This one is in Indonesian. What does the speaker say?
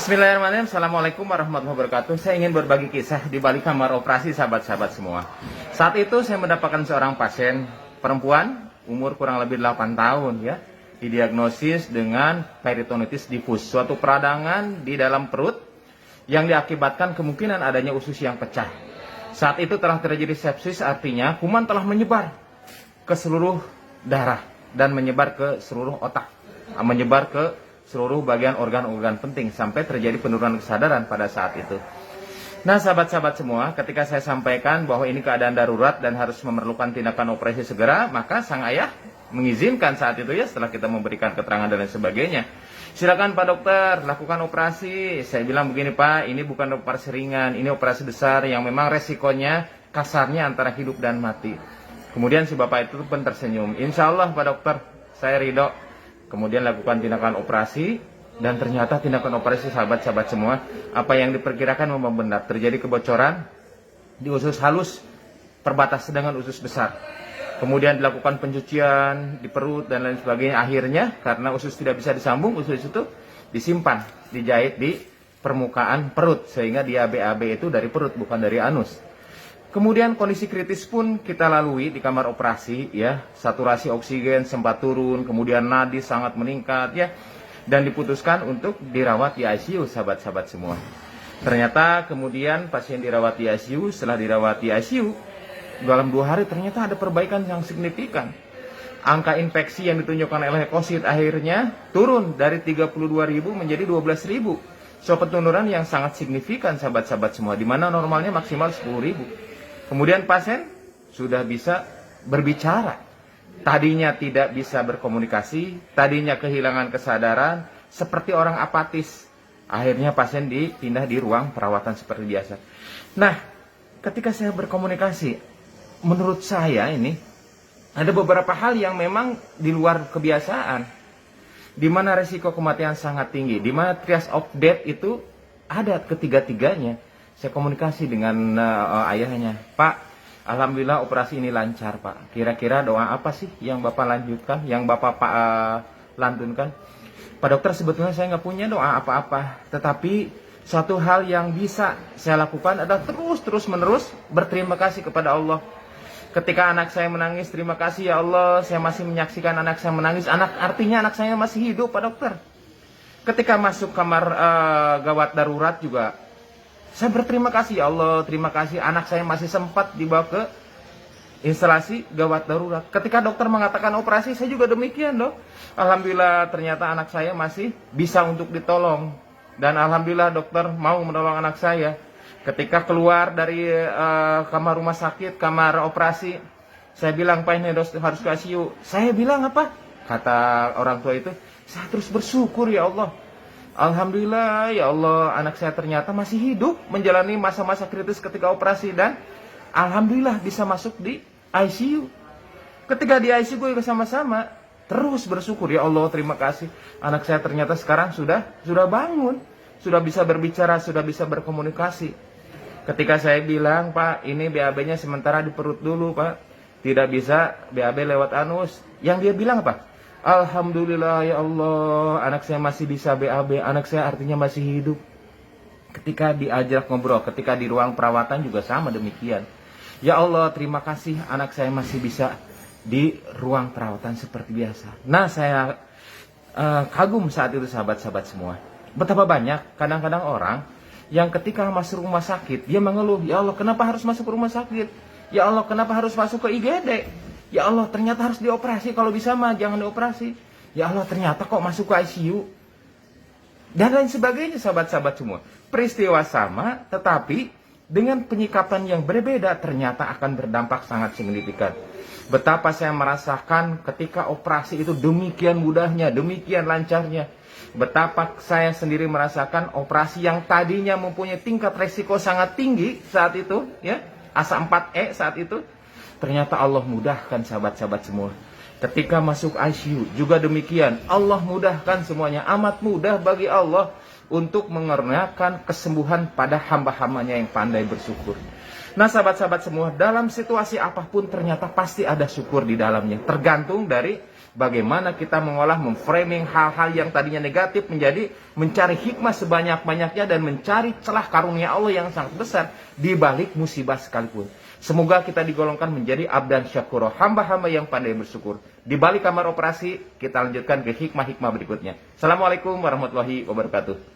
Bismillahirrahmanirrahim. Assalamualaikum warahmatullahi wabarakatuh. Saya ingin berbagi kisah di balik kamar operasi sahabat-sahabat semua. Saat itu saya mendapatkan seorang pasien perempuan umur kurang lebih 8 tahun ya, didiagnosis dengan peritonitis difus, suatu peradangan di dalam perut yang diakibatkan kemungkinan adanya usus yang pecah. Saat itu telah terjadi sepsis, artinya kuman telah menyebar ke seluruh darah dan menyebar ke seluruh otak, menyebar ke seluruh bagian organ-organ penting sampai terjadi penurunan kesadaran pada saat itu. Nah, sahabat-sahabat semua, ketika saya sampaikan bahwa ini keadaan darurat dan harus memerlukan tindakan operasi segera, maka sang ayah mengizinkan saat itu ya, setelah kita memberikan keterangan dan lain sebagainya. Silakan Pak Dokter, lakukan operasi. Saya bilang begini Pak, ini bukan operasi ringan, ini operasi besar yang memang resikonya kasarnya antara hidup dan mati. Kemudian si bapak itu pun tersenyum. Insya Allah Pak Dokter, saya ridho. Kemudian lakukan tindakan operasi, dan ternyata tindakan operasi sahabat-sahabat semua, apa yang diperkirakan memang benar. Terjadi kebocoran di usus halus perbatas dengan usus besar. Kemudian dilakukan pencucian di perut dan lain sebagainya. Akhirnya karena usus tidak bisa disambung, usus itu disimpan, dijahit di permukaan perut, sehingga dia BAB itu dari perut bukan dari anus. Kemudian kondisi kritis pun kita lalui di kamar operasi ya, saturasi oksigen sempat turun, kemudian nadi sangat meningkat ya, dan diputuskan untuk dirawat di ICU sahabat-sahabat semua. Ternyata kemudian pasien dirawat di ICU, setelah dirawat di ICU dalam 2 hari ternyata ada perbaikan yang signifikan. Angka infeksi yang ditunjukkan oleh leukosit akhirnya turun dari 32.000 menjadi 12.000. So penurunan yang sangat signifikan sahabat-sahabat semua, di mana normalnya maksimal 10.000. Kemudian pasien sudah bisa berbicara. Tadinya tidak bisa berkomunikasi, tadinya kehilangan kesadaran, seperti orang apatis. Akhirnya pasien dipindah di ruang perawatan seperti biasa. Nah, ketika saya berkomunikasi, menurut saya ini ada beberapa hal yang memang di luar kebiasaan, di mana resiko kematian sangat tinggi, di mana triage of death itu ada ketiga-tiganya. Saya komunikasi dengan ayahnya, Pak, alhamdulillah operasi ini lancar Pak. Kira-kira doa apa sih yang Bapak lanjutkan, yang Bapak lantunkan? Pak Dokter, sebetulnya saya nggak punya doa apa-apa, tetapi suatu hal yang bisa saya lakukan adalah terus menerus berterima kasih kepada Allah. Ketika anak saya menangis, terima kasih ya Allah, saya masih menyaksikan anak saya menangis. Artinya anak saya masih hidup Pak Dokter. Ketika masuk kamar gawat darurat juga, saya berterima kasih ya Allah, terima kasih anak saya masih sempat dibawa ke instalasi gawat darurat. Ketika dokter mengatakan operasi, saya juga demikian dok. Alhamdulillah ternyata anak saya masih bisa untuk ditolong. Dan alhamdulillah dokter mau menolong anak saya. Ketika keluar dari kamar rumah sakit, kamar operasi, saya bilang, Pak ini harus ke ICU. Saya bilang apa? Kata orang tua itu, saya terus bersyukur ya Allah. Alhamdulillah ya Allah, anak saya ternyata masih hidup menjalani masa-masa kritis ketika operasi, dan alhamdulillah bisa masuk di ICU. Ketika di ICU gue sama-sama terus bersyukur ya Allah, terima kasih. Anak saya ternyata sekarang sudah bangun, sudah bisa berbicara, sudah bisa berkomunikasi. Ketika saya bilang, Pak, ini BAB-nya sementara di perut dulu, Pak. Tidak bisa BAB lewat anus. Yang dia bilang apa? Alhamdulillah ya Allah, anak saya masih bisa BAB, anak saya artinya masih hidup. Ketika diajak ngobrol, ketika di ruang perawatan juga sama demikian. Ya Allah, terima kasih anak saya masih bisa di ruang perawatan seperti biasa. Nah, saya kagum saat itu sahabat-sahabat semua. Betapa banyak kadang-kadang orang yang ketika masuk rumah sakit, dia mengeluh, ya Allah kenapa harus masuk ke rumah sakit? Ya Allah kenapa harus masuk ke IGD? Ya Allah ternyata harus dioperasi, kalau bisa mah jangan dioperasi. Ya Allah ternyata kok masuk ke ICU. Dan lain sebagainya sahabat-sahabat semua. Peristiwa sama tetapi dengan penyikapan yang berbeda ternyata akan berdampak sangat signifikan. Betapa saya merasakan ketika operasi itu demikian mudahnya, demikian lancarnya. Betapa saya sendiri merasakan operasi yang tadinya mempunyai tingkat resiko sangat tinggi saat itu, ya, asa 4E saat itu, ternyata Allah mudahkan sahabat-sahabat semua. Ketika masuk ICU juga demikian, Allah mudahkan semuanya. Amat mudah bagi Allah untuk mengernakan kesembuhan pada hamba-hambanya yang pandai bersyukur. Nah sahabat-sahabat semua, dalam situasi apapun ternyata pasti ada syukur di dalamnya. Tergantung dari bagaimana kita mengolah, memframing hal-hal yang tadinya negatif menjadi mencari hikmah sebanyak-banyaknya dan mencari celah karunia Allah yang sangat besar di balik musibah sekalipun. Semoga kita digolongkan menjadi abdan syakuro, hamba-hamba yang pandai bersyukur. Di balik kamar operasi, kita lanjutkan ke hikmah-hikmah berikutnya. Assalamualaikum warahmatullahi wabarakatuh.